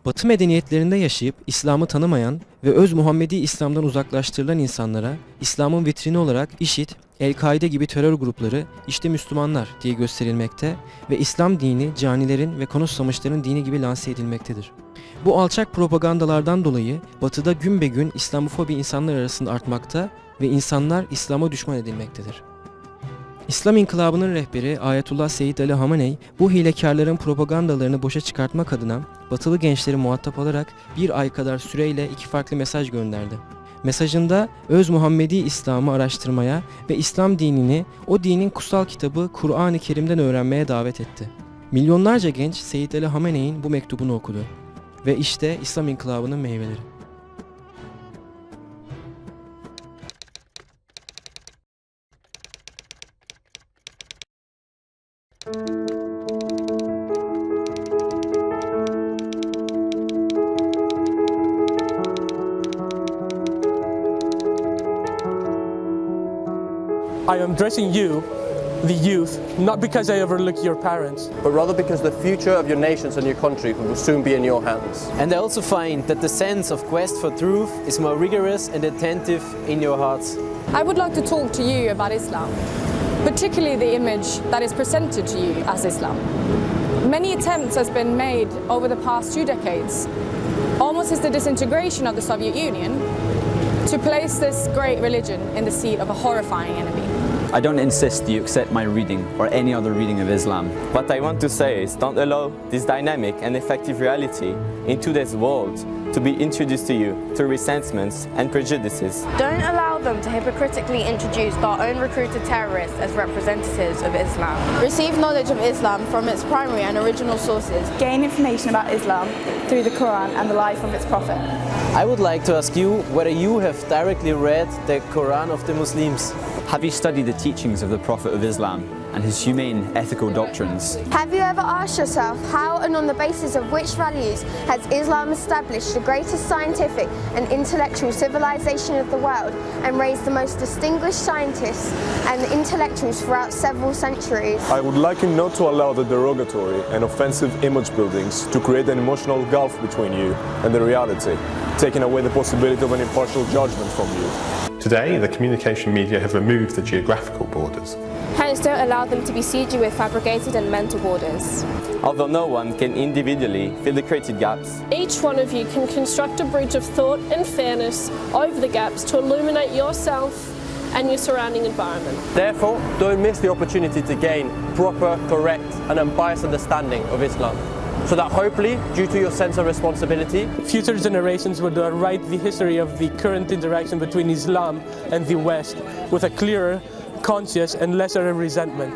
Batı medeniyetlerinde yaşayıp İslam'ı tanımayan ve öz Muhammedi İslam'dan uzaklaştırılan insanlara İslam'ın vitrini olarak IŞİD, El-Kaide gibi terör grupları işte Müslümanlar diye gösterilmekte ve İslam dini canilerin ve konuşsamışların dini gibi lanse edilmektedir. Bu alçak propagandalardan dolayı Batı'da gün be gün İslamofobi insanlar arasında artmakta ve insanlar İslam'a düşman edilmektedir. İslam İnkılabı'nın rehberi Ayetullah Seyyid Ali Hameney bu hilekarların propagandalarını boşa çıkartmak adına Batılı gençleri muhatap alarak bir ay kadar süreyle 2 farklı mesaj gönderdi. Mesajında öz Muhammedi İslam'ı araştırmaya ve İslam dinini o dinin kutsal kitabı Kur'an-ı Kerim'den öğrenmeye davet etti. Milyonlarca genç Seyyid Ali Hameney'in bu mektubunu okudu. Ve işte İslam İnkılabı'nın meyveleri. I am addressing you, the youth, not because I overlook your parents, but rather because the future of your nations and your country will soon be in your hands. And I also find that the sense of quest for truth is more rigorous and attentive in your hearts. I would like to talk to you about Islam, particularly the image that is presented to you as Islam. Many attempts has been made over the past 2 decades, almost since the disintegration of the Soviet Union, to place this great religion in the seat of a horrifying enemy. I don't insist you accept my reading or any other reading of Islam. What I want to say is don't allow this dynamic and effective reality in today's world to be introduced to you through resentments and prejudices. Don't allow them to hypocritically introduce their own recruited terrorists as representatives of Islam. Receive knowledge of Islam from its primary and original sources. Gain information about Islam through the Quran and the life of its prophet. I would like to ask you whether you have directly read the Quran of the Muslims. Have you studied the teachings of the Prophet of Islam and his humane ethical doctrines? Have you ever asked yourself how and on the basis of which values has Islam established the greatest scientific and intellectual civilization of the world and raised the most distinguished scientists and intellectuals throughout several centuries? I would like you not to allow the derogatory and offensive image buildings to create an emotional gulf between you and the reality, taking away the possibility of an impartial judgment from you. Today, the communication media have removed the geographical borders. Hence, don't allow them to besiege you with fabricated and mental borders. Although no one can individually fill the created gaps, Each one of you can construct a bridge of thought and fairness over the gaps to illuminate yourself and your surrounding environment. Therefore, don't miss the opportunity to gain proper, correct, and unbiased understanding of Islam. So that hopefully, due to your sense of responsibility, future generations would write the history of the current interaction between Islam and the West with a clearer, conscious, and lesser resentment.